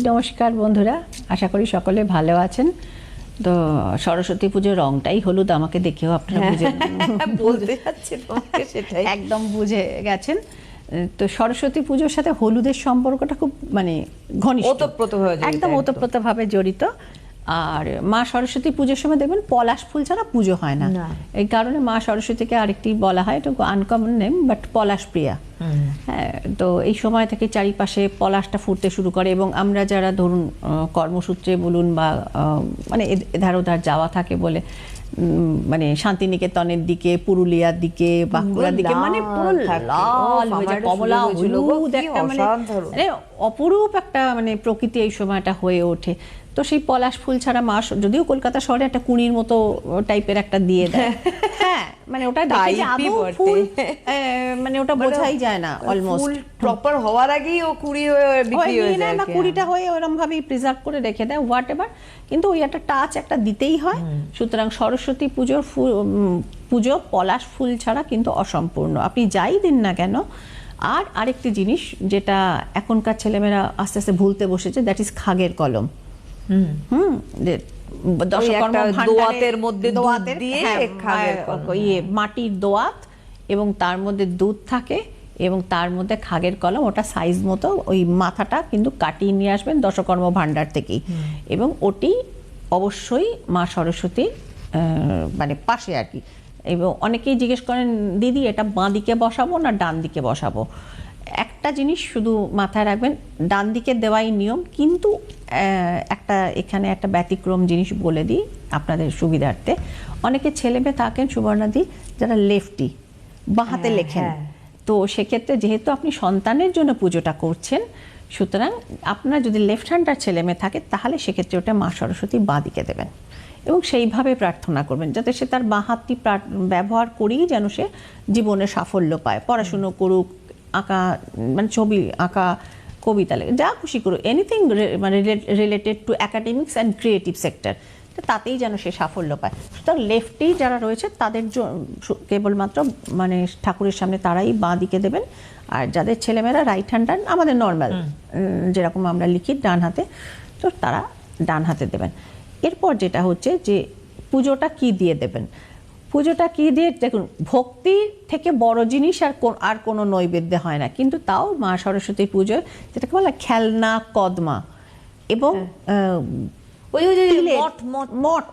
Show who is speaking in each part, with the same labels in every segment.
Speaker 1: নমস্কার বন্ধুরা, আশা করি সকলে ভালো আছেন। তো সরস্বতী পুজোর রংটাই হলুদ, আমাকে দেখেও আপনারা বুঝে
Speaker 2: বলতে যাচ্ছি তোমাকে সেটাই,
Speaker 1: একদম বুঝে গেছেন। তো সরস্বতী পুজোর সাথে হলুদের সম্পর্কটা খুব মানে ঘনিষ্ঠ,
Speaker 2: ওতপ্রোতভাবে জড়িত,
Speaker 1: একদম ওতপ্রোতভাবে জড়িত। আর মা সরস্বতী পুজোর সময় দেখবেন পলাশ ফুল ছাড়া পুজো হয় না। এই কারণে মা সরস্বতীকে আরেকটি বলা হয়, এটা আনকমন নেম, বাট পলাশ প্রিয়া। হ্যাঁ, তো এই সময় থেকে চারিপাশে পলাশটা ফুটতে শুরু করে এবং আমরা যারা ধরুন কর্মসূত্রে বলুন বা মানে এধার ওধার যাওয়া থাকে বলে মানে শান্তিনিকেতনের দিকে, পুরুলিয়ার দিকে, বাঁকুড়ার দিকে মানে পুরো লাল হয়ে যায়, কমলা হলুদ একটা মানে অপরূপ একটা মানে প্রকৃতি এই সময়টা হয়ে ওঠে। তো সেই পলাশ ফুল ছাড়া মাস, যদিও কলকাতা শহরে একটা কুঁড়ির মতো টাইপের একটা দিয়ে দেয়, হ্যাঁ মানে ওটা দেখে যে আদৌ ফুল মানে ওটা বোঝাই যায় না, অলমোস্ট
Speaker 2: প্রপার হওয়ার আগেই ও কুড়ি হয়ে বিক্রি হয়ে যায়,
Speaker 1: না কুড়িটা হয়ে ওরকম ভাবেই প্রিজার্ভ করে রেখে দেয়, হোয়াট এভার, কিন্তু ওই একটা টাচ একটা দিতেই হয়। সুতরাং সরস্বতী পুজো পলাশ ফুল ছাড়া কিন্তু অসম্পূর্ণ, আপনি যাই দিন না কেন। আর আরেকটি জিনিস যেটা এখনকার ছেলেমেয়েরা আস্তে আস্তে ভুলতে বসেছে, দ্যাট ইজ খাগের কলম। মাটির দোয়াত এবং তার মধ্যে দুধ থাকে এবং তার মধ্যে খাগের কলম, ওটা সাইজ মতো, ওই মাথাটা কিন্তু কাটিয়ে নিয়ে আসবেন দশকর্ম ভান্ডার থেকেই, এবং ওটি অবশ্যই মা সরস্বতী মানে পাশে আর কি। এবং অনেকেই জিজ্ঞেস করেন, দিদি এটা বাঁ দিকে বসাবো না ডান দিকে বসাবো? একটা জিনিস শুধু মাথায় রাখবেন, ডান দিকে দেওয়াই নিয়ম, কিন্তু এখানে একটা ব্যতিক্রম জিনিস বলে দিই আপনাদের সুবিধার্থে। অনেকে ছেলে মেয়ে থাকেন সুবর্ণাদি যারা লেফটি, বাঁ হাতে লেখেন, তো সেক্ষেত্রে যেহেতু আপনি সন্তানের জন্য পুজোটা করছেন, সুতরাং আপনার যদি লেফট হ্যান্ডার ছেলে মেয়ে থাকে তাহলে সেক্ষেত্রে ওটা মা সরস্বতী বাঁ দিকে দেবেন এবং সেইভাবে প্রার্থনা করবেন যাতে সে তার বাঁ হাতটি ব্যবহার করেই যেন সে জীবনে সাফল্য পায়, পড়াশুনো করুক, আঁকা মানে ছবি আঁকা, কবিতা লেখা, যা খুশি করুক, এনিথিং মানে related to academics and creative sector, তাতেই যেন সে সাফল্য পায়। সুতরাং লেফটি যারা রয়েছে তাদের কেবলমাত্র মানে ঠাকুরের সামনে তারাই বাঁ দিকে দেবেন, আর যাদের ছেলেমেয়েরা রাইট হ্যান্ডার, আমাদের নর্মাল যেরকম আমরা লিখি ডান হাতে, তো তারা ডান হাতে দেবেন। এরপর যেটা হচ্ছে যে পুজোটা কি দিয়ে দেবেন, পুজোটা কি দিয়ে, দেখুন ভক্তি থেকে বড় জিনিস আর কোনো নৈবেদ্য হয় না, কিন্তু তাও মা সরস্বতীর পুজোয় যেটাকে বলা খেলনা কদমা এবং ওই মঠ,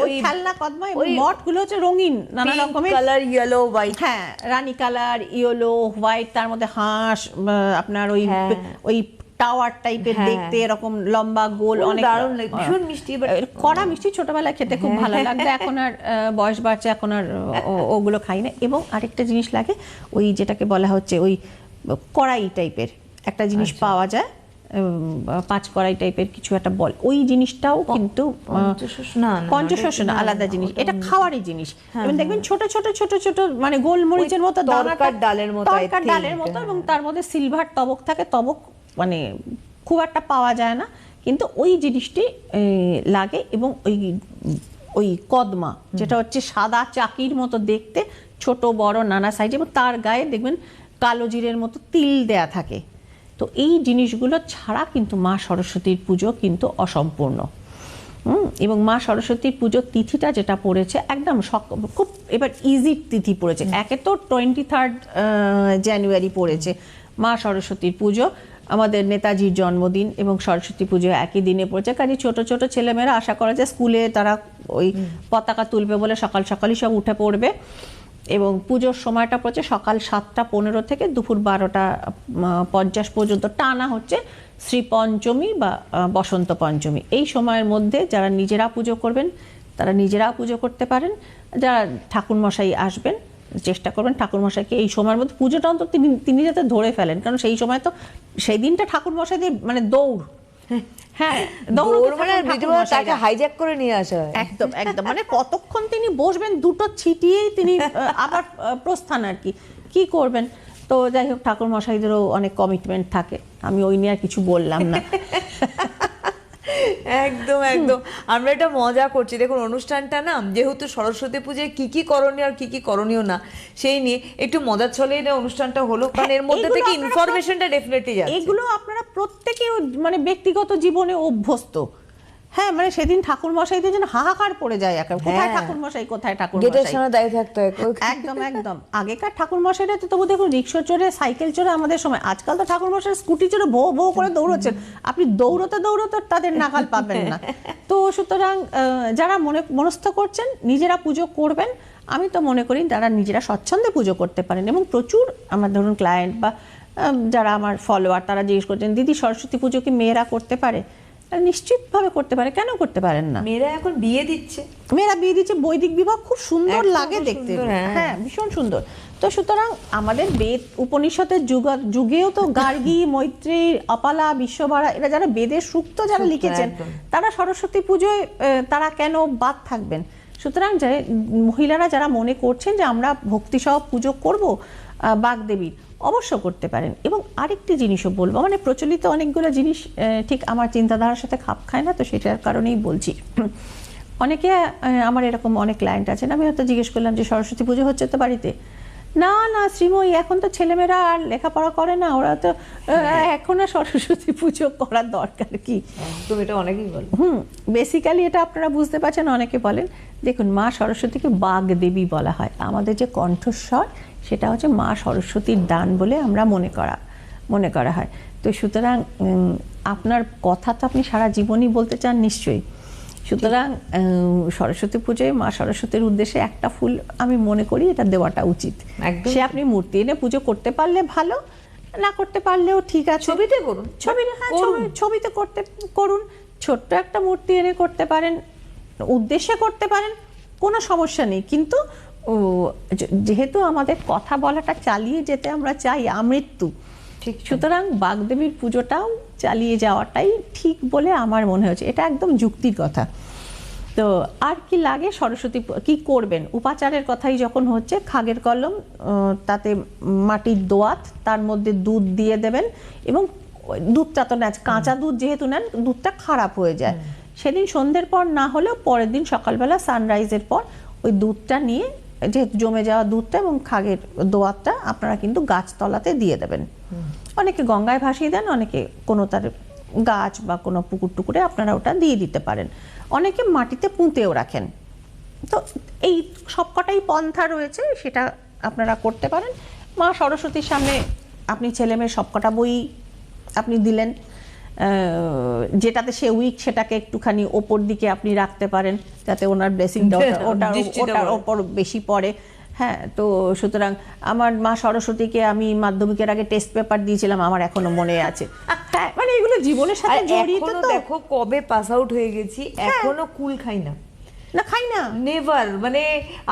Speaker 1: ওই খেলনা কদমা এবং মঠগুলো হচ্ছে রঙিন নানা রকমের
Speaker 2: কালার, ইয়েলো হোয়াইট,
Speaker 1: হ্যাঁ রানী কালার, ইয়েলো হোয়াইট, তার মধ্যে হাঁস, আপনার ওই টাওয়ার টাইপের দেখতে, এরকম লম্বা গোল, অনেক
Speaker 2: ভীষণ মিষ্টি,
Speaker 1: কড়া মিষ্টি, ছোটবেলায় খেতে খুব ভালো লাগতো, এখন আর বয়স বাড়ছে, এখন আর ওগুলো খাই না। এবং আরেকটা জিনিস লাগে, ওই যেটাকে বলা হচ্ছে ওই কড়াই টাইপের একটা জিনিস পাওয়া যায়, 5 কড়াই টাইপের কিছু একটা বল, ওই জিনিসটাও কিন্তু পঞ্চশস্য না, আলাদা জিনিস, এটা খাওয়ারই জিনিস। এবং দেখবেন ছোট ছোট ছোট ছোট মানে গোলমরিচের মতো,
Speaker 2: তরকার ডালের
Speaker 1: মতো, এবং তার মধ্যে সিলভার তবক থাকে, তবক মানে খুব একটা পাওয়া যায় না, কিন্তু ওই জিনিসটি লাগে। এবং ওই কদমা যেটা হচ্ছে সাদা চাকির মতো দেখতে, ছোট বড় নানা সাইজ, এবং তার গায়ে দেখবেন কালো জিরের মতো তিল দেয়া থাকে। তো এই জিনিসগুলো ছাড়া কিন্তু মা সরস্বতীর পুজো কিন্তু অসম্পূর্ণ। এবং মা সরস্বতীর পুজোর তিথিটা যেটা পড়েছে একদম খুব এবার ইজি তিথি পড়েছে, একে তো 23 জানুয়ারি পড়েছে মা সরস্বতীর পুজো, আমাদের নেতাজির জন্মদিন এবং সরস্বতী পুজো একই দিনে পড়েছে, কাজে ছোট ছোট ছেলেমেয়েরা আশা করা যায় স্কুলে তারা ওই পতাকা তুলবে বলে সকাল সকালই সব উঠে পড়বে। এবং পুজোর সময়টা পড়ছে সকাল 7টা 15 থেকে দুপুর 12টা 50 পর্যন্ত, টানা হচ্ছে শ্রী পঞ্চমী বা বসন্ত পঞ্চমী। এই সময়ের মধ্যে যারা নিজেরা পুজো করবেন তারা নিজেরা পুজো করতে পারেন, যারা ঠাকুরমশাই আসবেন চেষ্টা করবেন ঠাকুরমশাইকে এই সময়ের মধ্যে পুজোটা অন্তত তিনি যাতে ধরে ফেলেন, কারণ সেই সময় তো সেই দিনটা ঠাকুরমশাইদের মানে দৌড়, হ্যাঁ
Speaker 2: তাকে হাইজ্যাক করে নিয়ে আসা হয়,
Speaker 1: একদম একদম মানে কতক্ষণ তিনি বসবেন, দুটো ছিটিয়েই তিনি আবার প্রস্থান আর কি করবেন। তো যাই হোক, ঠাকুর মশাইদেরও অনেক কমিটমেন্ট থাকে, আমি ওই নিয়ে আর কিছু বললাম না।
Speaker 2: একদম একদম। আমরা এটা মজা করছি, দেখুন অনুষ্ঠানটা না যেহেতু সরস্বতী পুজোয় কি কি করণীয় আর কি কি করণীয় না সেই নিয়ে একটু মজার ছলে এটা অনুষ্ঠানটা হলো, কারণ এর মধ্যে থেকে ইনফরমেশনটা ডেফিনেটলি যাচ্ছে।
Speaker 1: এগুলো আপনারা প্রত্যেকে মানে ব্যক্তিগত জীবনে অভ্যস্ত। হ্যাঁ, মানে সেদিন ঠাকুর মশাইদের জন্য হাহাকার পড়ে যায়, কোথায় ঠাকুর মশাই, কোথায় ঠাকুর
Speaker 2: গেটের
Speaker 1: মশাই।
Speaker 2: সামনে দাঁড়িয়ে থাকতে হয়।
Speaker 1: একদম একদম। আগেকার ঠাকুর মশাইরা তো তবু দেখুন রিক্সা চড়ে, সাইকেল চড়ে আমাদের সময়, আজকাল তো ঠাকুর মশাই স্কুটি চড়ে ভো ভো করে দৌড়চ্ছেন, আপনি দৌড়তে দৌড়তে তাদের নাগাল পাবেন না। তো সুতরাং যারা মনস্থ করছেন নিজেরা পুজো করবেন, আমি তো মনে করি যারা নিজেরা স্বচ্ছন্দে পুজো করতে পারেন, এবং প্রচুর আমার ধরুন ক্লায়েন্ট বা যারা আমার ফলোয়ার তারা জিজ্ঞেস করছেন দিদি সরস্বতী পুজো কি মেয়েরা করতে পারে? নিশ্চিতভাবে করতে পারে, কেন করতে পারেন না?
Speaker 2: মেয়েরা এখন বিয়ে দিচ্ছে,
Speaker 1: মেয়েরা বিয়ে দিচ্ছে, বৈদিক বিবাহ খুব সুন্দর লাগে দেখতে, হ্যাঁ ভীষণ সুন্দর। তো সুতরাং আমাদের বেদ উপনিষদের যুগেও তো গার্গী, মৈত্রী, অপালা, বিশ্বভারা এরা যারা বেদের সূক্ত যারা লিখেছেন তারা সরস্বতী পুজোয় তারা কেন বাদ থাকবেন? সুতরাং মহিলারা যারা মনে করছেন যে আমরা ভক্তিসহ পুজো করব বাগদেবীর, অবশ্য করতে পারেন। এবং আরেকটি জিনিসও বলবো, মানে প্রচলিত অনেকগুলো জিনিস ঠিক আমার চিন্তাধারার সাথে খাপ খায় না, তো সেটার কারণেই বলছি। অনেকে আমার এরকম অনেক ক্লায়েন্ট আছেন, আমি হয়তো জিজ্ঞেস করলাম যে সরস্বতী পুজো হচ্ছে তো বাড়িতে? না না শ্রীময়ী, এখন তো ছেলেমেয়েরা আর লেখাপড়া করে না, ওরা তো এখন আর সরস্বতী পুজো করার দরকার কি?
Speaker 2: তো এটা অনেকেই বলে।
Speaker 1: বেসিক্যালি এটা আপনারা বুঝতে পারছেন, অনেকে বলেন দেখুন মা সরস্বতীকে বাগদেবী বলা হয়, আমাদের যে কণ্ঠস্বর সেটা হচ্ছে মা সরস্বতীর দান বলে আমরা মনে করা হয়। তো সুতরাং আপনার কথা তো আপনি সারা জীবনই বলতে চান নিশ্চয়ই, সুতরাং সরস্বতী পুজোয় মা সরস্বতীর উদ্দেশ্যে একটা ফুল আমি মনে করি এটা দেওয়াটা উচিত। সে আপনি মূর্তি এনে পুজো করতে পারলে ভালো, না করতে পারলেও ঠিক আছে,
Speaker 2: ছবিতে করুন,
Speaker 1: ছবিতে করুন, ছোট্ট একটা মূর্তি এনে করতে পারেন, উদ্দেশ্যে করতে পারেন, কোনো সমস্যা নেই। কিন্তু যেহেতু আমাদের কথা বলাটা চালিয়ে যেতে আমরা চাই আমৃত্যু, সুতরাং বাগদেবীর পুজোটাও চালিয়ে যাওয়াটাই ঠিক বলে আমার মনে হচ্ছে, এটা একদম যুক্তির কথা। তো আর কি লাগে, সরস্বতী কি করবেন? উপাচারের কথাই যখন হচ্ছে, খাগের কলম, তাতে মাটির দোয়াত, তার মধ্যে দুধ দিয়ে দেবেন, এবং দুধটা তো না, কাঁচা দুধ যেহেতু নেন দুধটা খারাপ হয়ে যায়, সেদিন সন্ধ্যের পর না হলেও পরের দিন সকালবেলা সানরাইজের পর ওই দুধটা নিয়ে, যেহেতু জমে যাওয়া দুধটা এবং খাগের দোয়াতটা আপনারা কিন্তু গাছতলাতে দিয়ে দেবেন। অনেকে গঙ্গায় ভাসিয়ে দেন, অনেকে কোনো তার গাছ বা কোনো পুকুর টুকুরে আপনারা ওটা দিয়ে দিতে পারেন, অনেকে মাটিতে পুঁতেও রাখেন। তো এই সবকটাই পন্থা রয়েছে, সেটা আপনারা করতে পারেন। মা সরস্বতীর সামনে আপনি ছেলেমেয়ের সবকটা বই আপনি দিলেন, যেটাতে সে উইক সেটাকে একটুখানি ওপর দিকে আপনি রাখতে পারেন যাতে ওনার ব্লেসিংটা ওটার ওপর বেশি পড়ে। হ্যাঁ, তো সুতরাং আমার মা সরস্বতীকে আমি মাধ্যমিকের আগে টেস্ট পেপার দিয়েছিলাম, আমার এখনো মনে আছে। হ্যাঁ, মানে এগুলো জীবনের সাথে জড়িত। তো
Speaker 2: দেখো কবে পাস আউট হয়ে গেছি, এখনো কুল খাই না,
Speaker 1: খাই না,
Speaker 2: নেভার, মানে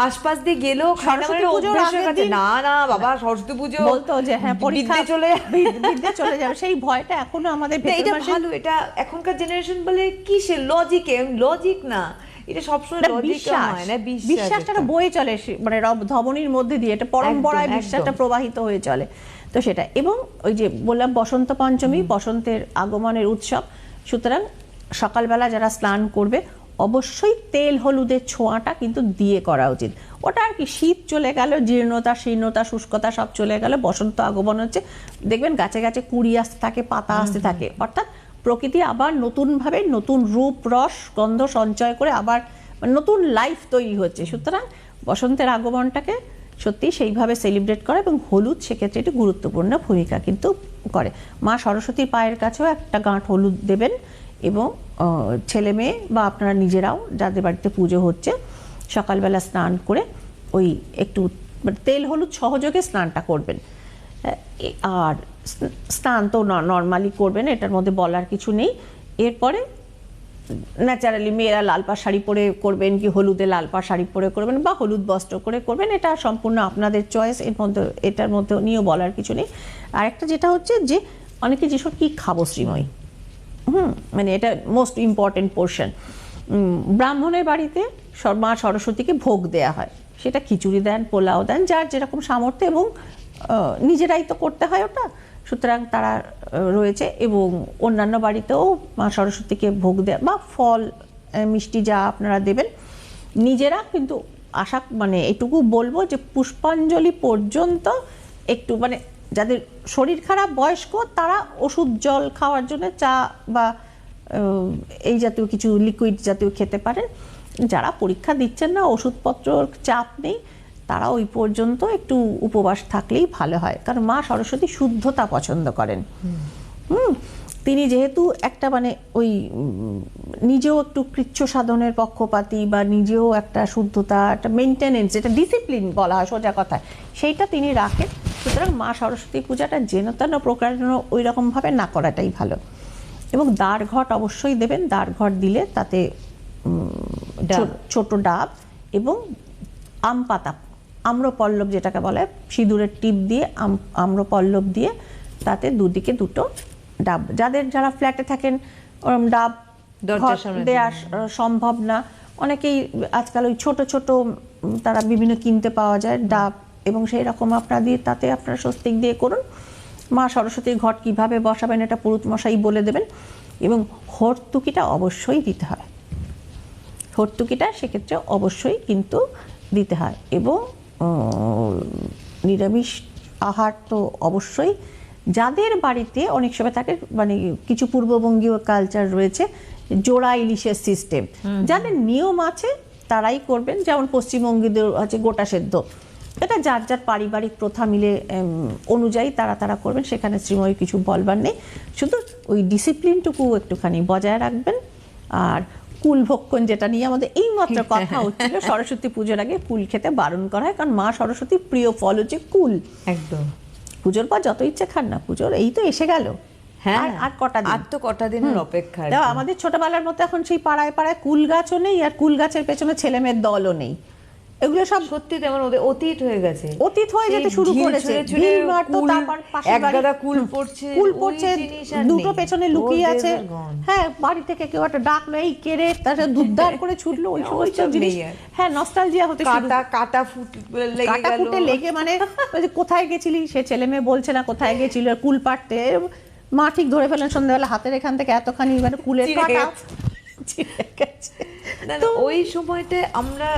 Speaker 2: আশপাশ দিয়ে গেলেও
Speaker 1: সরস্বতী পুজোর আগের দিন
Speaker 2: না বাবা সরস্বতী পুজো
Speaker 1: বলতো যে হ্যাঁ পরীক্ষা বিদ্যে চলে যাবে, সেই ভয়টা এখনো আমাদের ভেতরে।
Speaker 2: এটা ভালো, এটা এখনকার জেনারেশন বলে কি সে লজিক না, এটা সবসময় লজিক হয় না,
Speaker 1: বিশ্বাসটা বয়ে চলে, মানে ধমনীর মধ্যে দিয়ে এটা পরম্পরায় বিশ্বাসটা প্রবাহিত হয়ে চলে। তো সেটা, এবং ওই যে বললাম বসন্ত পঞ্চমী, বসন্তের আগমনের উৎসব, সুতরাং সকালবেলা যারা স্নান করবে অবশ্যই তেল হলুদের ছোঁয়াটা কিন্তু দিয়ে করা উচিত। ওটা আর কি, শীত চলে গেল, জীর্ণতা শীর্ণতা শুষ্কতা সব চলে গেল, বসন্ত আগমন হচ্ছে, দেখবেন গাছে গাছে কুড়ি আসতে থাকে, পাতা আসতে থাকে, অর্থাৎ প্রকৃতি আবার নতুনভাবে নতুন রূপ রস গন্ধ সঞ্চয় করে আবার নতুন লাইফ তৈরি হচ্ছে। সুতরাং বসন্তের আগমনটাকে সত্যি সেইভাবে সেলিব্রেট করা, এবং হলুদ সেক্ষেত্রে একটি গুরুত্বপূর্ণ ভূমিকা কিন্তু করে। মা সরস্বতীর পায়ের কাছেও একটা গাঁট হলুদ দেবেন, এবং ছেলে মেয়ে বা আপনারা নিজেরাও যাদের বাড়িতে পুজো হচ্ছে সকালবেলা স্নান করে ওই একটু তেল হলুদ সহযোগে স্নানটা করবেন। আর স্নান তো নর্মালি করবেন, এটার মধ্যে বলার কিছু নেই। এরপরে ন্যাচারালি মেয়েরা লাল পাড় শাড়ি পরে করবেন, কি হলুদে লাল পাড় শাড়ি পরে করবেন, বা হলুদ বস্ত্র করে করবেন, এটা সম্পূর্ণ আপনাদের চয়েস, এটার মধ্যে নিয়েও বলার কিছু নেই। আর একটা যেটা হচ্ছে যে অনেকে যেসব কি খাবো শ্রীময়ী, মানে এটা মোস্ট ইম্পর্টেন্ট পোর্শন। ব্রাহ্মণের বাড়িতে মা সরস্বতীকে ভোগ দেয়া হয়, সেটা খিচুড়ি দেন, পোলাও দেন, যার যেরকম সামর্থ্য, এবং নিজেরাই তো করতে হয় ওটা। সুতরাং তারা রয়েছে। এবং অন্যান্য বাড়িতেও মা সরস্বতীকে ভোগ দেওয়া বা ফল মিষ্টি যা আপনারা দেবেন, নিজেরা কিন্তু মানে এটুকু বলবো যে পুষ্পাঞ্জলি পর্যন্ত একটু মানে যাদের শরীর খারাপ বয়স্ক তারা ওষুধ জল খাওয়ার জন্য চা বা এই জাতীয় কিছু লিকুইড জাতীয় খেতে পারেন। যারা পরীক্ষা দিচ্ছেন না, ওষুধপত্র চাপ নেই, তারা ওই পর্যন্ত একটু উপবাস থাকলেই ভালো হয়। কারণ মা সরস্বতী শুদ্ধতা পছন্দ করেন। তিনি যেহেতু একটা মানে ওই নিজেও একটু কৃচ্ছ সাধনের পক্ষপাতী বা নিজেও একটা শুদ্ধতা, একটা মেনটেনেন্স, যেটা ডিসিপ্লিন বলা হয় সোজা কথা, সেইটা তিনি রাখেন। সুতরাং মা সরস্বতী পূজাটা যেন তেন প্রকারণ ওই রকমভাবে না করাটাই ভালো। এবং দ্বার ঘট অবশ্যই দেবেন। দ্বার ঘট দিলে তাতে ছোট ডাব এবং আম পাতা, আম্রপল্লব যেটাকে বলে, সিঁদুরের টিপ দিয়ে আম্রপল্লব দিয়ে তাতে দুদিকে দুটো ডাব, যারা ফ্ল্যাটে থাকেন ওরকম ডাব দেওয়া সম্ভব না, অনেকেই আজকাল ওই ছোট ছোট তারা বিভিন্ন কিনতে পাওয়া যায় ডাব, এবং সেই রকম আপনারা দিয়ে তাতে আপনারা স্বস্তিক দিয়ে করুন। মা সরস্বতীর ঘট কিভাবে বসাবেন এটা পুরোহিত মশাই বলে দেবেন। এবং হর্তুকিটা অবশ্যই দিতে হয়, হর্তুকিটা সেক্ষেত্রে অবশ্যই কিন্তু দিতে হয়। এবং নিরামিষ আহার তো অবশ্যই, যাদের বাড়িতে অনেক সময় থাকে মানে কিছু পূর্ববঙ্গীয় কালচার রয়েছে জোড়া ইলিশের সিস্টেম, যাদের নিয়ম আছে তারাই করবেন। যেমন পশ্চিমবঙ্গীদের আছে গোটা সেদ্ধ, এটা যার যার পারিবারিক প্রথা মিলে অনুযায়ী তারা করবেন, সেখানে শ্রীময়ী কিছু বলবার নেই। শুধু ওই ডিসিপ্লিনটুকু একটুখানি বজায় রাখবেন। আর কুল ভক্ষণ যেটা নিয়ে আমাদের এইমাত্র কথা হচ্ছিল, সরস্বতী পুজোর আগে কুল খেতে বারণ করা হয়, কারণ মা সরস্বতীর প্রিয় ফল হচ্ছে কুল।
Speaker 2: একদম।
Speaker 1: পুজোর পর যত ইচ্ছে খান না, পুজোর এই তো এসে গেল,
Speaker 2: হ্যাঁ
Speaker 1: আর কটা দিন,
Speaker 2: আর তো কটা দিনের অপেক্ষা।
Speaker 1: আমাদের ছোটবেলার মতো এখন সেই পাড়ায় পাড়ায় কুল গাছও নেই, আর কুল গাছের পেছনে ছেলে মেয়ের দলও নেই। এগুলো সব
Speaker 2: সত্যি তেমন ওদের অতীত হয়ে গেছে,
Speaker 1: অতীত হয়ে যেতে শুরু করেছে। কুল পড়ছে, দুটো পেছনে লুকিয়ে আছে, হ্যাঁ বাড়ি থেকে কেউ একটা ডাকলো, এই কেড়ে তার দুধদার করে ছুটলো, ওই সমস্ত জিনিস, হ্যাঁ নস্টালজিয়া হতে শুরু।
Speaker 2: কাটা ফুটে
Speaker 1: লেগে মানে কোথায় গেছিলি, সে ছেলে মেয়ে বলছে না কোথায় গেছিল, কুল পাড়তে মা ঠিক ধরে ফেলেন সন্ধ্যাবেলা হাতের এখান থেকে এতখানি মানে কুলের কাটা।
Speaker 2: ওই সময়টা আমরা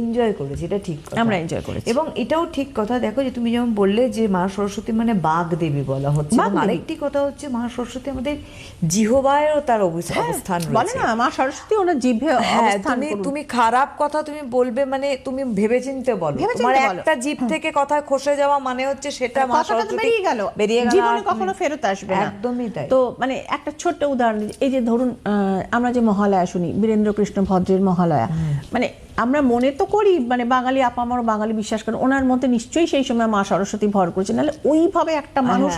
Speaker 2: এনজয় করেছি, এটা ঠিক কথা,
Speaker 1: আমরা এনজয় করেছি।
Speaker 2: এবং এটাও ঠিক কথা, দেখো যে তুমি যেমন বললে যে মা সরস্বতী মানে বাগ দেবী বলা হচ্ছে, এবং আরেকটি কথা হচ্ছে মা সরস্বতী আমাদের জিহ্বায়ও তার অবস্থান রয়েছে।
Speaker 1: বলে না মা সরস্বতী ওনার জিভে অবস্থান করুন।
Speaker 2: তুমি খারাপ কথা তুমি বলবে মানে তুমি ভেবেচিন্তে বলো, তোমার একটা জিভ থেকে কথা খসে যাওয়া মানে হচ্ছে সেটা মা সরস্বতী বেরিয়ে গেল,
Speaker 1: জীবনে কখনো ফেরত আসবে না।
Speaker 2: একদমই তাই।
Speaker 1: তো মানে একটা ছোট্ট উদাহরণ, এই যে ধরুন আমরা যে মহালয়া শুনি, বীরেন্দ্র কৃষ্ণ ভদ্রের মহালয়া, মানে আমরা মনে তো করি মানে বাঙালি আপামর বাঙালি বিশ্বাস করেন, ওনার মধ্যে নিশ্চয়ই সেই সময় মা সরস্বতী ভর করেছেন, নাহলে ওইভাবে একটা মানুষ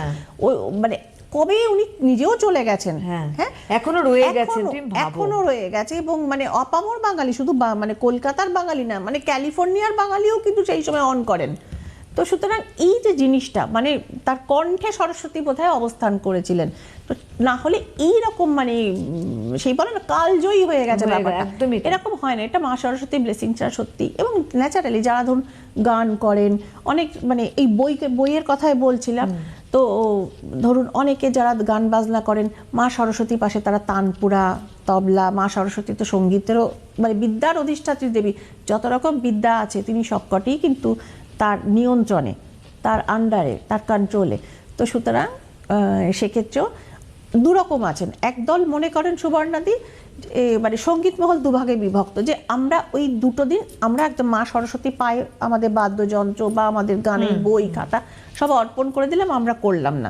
Speaker 1: মানে কবে উনি নিজেও চলে গেছেন, হ্যাঁ
Speaker 2: এখনো রয়ে গেছে,
Speaker 1: এখনো রয়ে গেছে। এবং মানে অপামর বাঙালি শুধু মানে কলকাতার বাঙালি না, মানে ক্যালিফোর্নিয়ার বাঙালিও কিন্তু সেই সময় অন করেন। তো সুতরাং এই যে জিনিসটা মানে তার কণ্ঠে সরস্বতী বোধহয় অবস্থান করেছিলেন, তো না হলে এইরকম মানে সেই বলে না কালজয়ী হয়ে গেছে ব্যাপারটা,
Speaker 2: একদমই
Speaker 1: এরকম হয় না। এটা মা সরস্বতী ব্লেসিংটা সত্যি। এবং ন্যাচারালি যারা ধরুন গান করেন, অনেক মানে এই বইয়ের কথাই বলছিলাম, তো ধরুন অনেকে যারা গান বাজনা করেন, মা সরস্বতীর পাশে তারা তানপুরা, তবলা, মা সরস্বতী তো সঙ্গীতেরও মানে বিদ্যার অধিষ্ঠাত্রী দেবী, যত রকম বিদ্যা আছে তিনি সবকটি কিন্তু তার নিয়ন্ত্রণে, তার আন্ডারে, তার কন্ট্রোলে। তো সুতরাং সেক্ষেত্রেও দুরকম আছেন। একদল মনে করেন সুবর্ণাদি মানে সঙ্গীত মহল দুভাগে বিভক্ত, যে আমরা ওই দুটো দিন আমরা একদম মা সরস্বতী পায়ে আমাদের বাদ্যযন্ত্র বা আমাদের গানের বই খাতা সব অর্পণ করে দিলাম, আমরা করলাম না।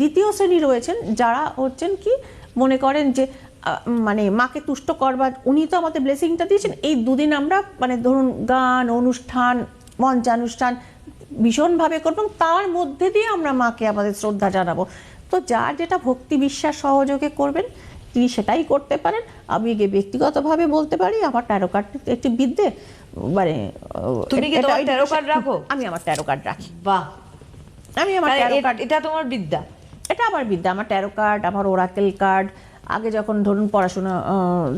Speaker 1: দ্বিতীয় শ্রেণী রয়েছেন যারা হচ্ছেন কি মনে করেন যে মানে মাকে তুষ্ট করবার, উনি তো আমাদের ব্লেসিংটা দিয়েছেন, এই দুদিন আমরা মানে ধরুন গান অনুষ্ঠান মঞ্চানুষ্ঠান ভীষণভাবে করবো, তার মধ্যে দিয়ে আমরা মাকে আমাদের শ্রদ্ধা জানাবো। তো যার যেটা ভক্তি বিশ্বাস সহযোগে করবেন তিনি সেটাই করতে পারেন। আমি ব্যক্তিগতভাবে বলতে পারি আমার ট্যারো কার্ড একটি বিদ্যে, মানে
Speaker 2: তুমি কি তোমার ট্যারো কার্ড রাখো?
Speaker 1: আমি আমার ট্যারো কার্ড রাখি।
Speaker 2: বাহ,
Speaker 1: আমি আমার ট্যারো কার্ড,
Speaker 2: এটা তোমার বিদ্যা?
Speaker 1: এটা আমার বিদ্যা, আমার ট্যারো কার্ড, আমার ওরাকেল কার্ড। আগে যখন ধরুন পড়াশোনা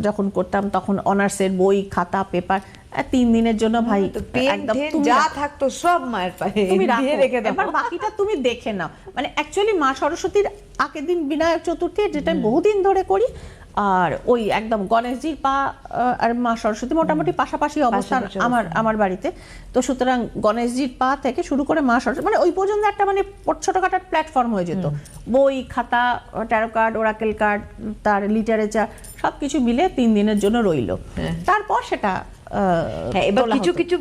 Speaker 1: যখন করতাম তখন অনার্সের বই খাতা পেপার 3 দিনের জন্য ভাই
Speaker 2: তো পেন
Speaker 1: একদম
Speaker 2: টেন
Speaker 1: তুমি
Speaker 2: যা
Speaker 1: রাখো।
Speaker 2: থাকতো সব মায়ের পায়ে
Speaker 1: তুমি
Speaker 2: দিয়ে
Speaker 1: রাখো,
Speaker 2: রেখে দাও।
Speaker 1: এবার বাকিটা তুমি দেখে নাও। মানে অ্যাকচুয়ালি মা সরস্বতীর আগের দিন বিনায়ক চতুর্থী, যেটা আমি বহুদিন ধরে করি, আর ওই একদম গণেশজির পা আর মা সরস্বতী মোটামুটি পাশাপাশি অবস্থান
Speaker 2: পাশাপাশি
Speaker 1: আমার বাড়িতে। তো সুতরাং গণেশজির পা থেকে শুরু করে মা সরস্বতী, মানে ওই পর্যন্ত একটা মানে ছোটখাটো প্ল্যাটফর্ম হয়ে যেত। বই, খাতা, ট্যারো কার্ড, ওরাকেল কার্ড, তার লিটারেচার সবকিছু মিলে 3 দিনের জন্য রইলো। তারপর সেটা
Speaker 2: হ্যাঁ, এবার
Speaker 1: তোলা
Speaker 2: কিছু
Speaker 1: হতো।
Speaker 2: কিছু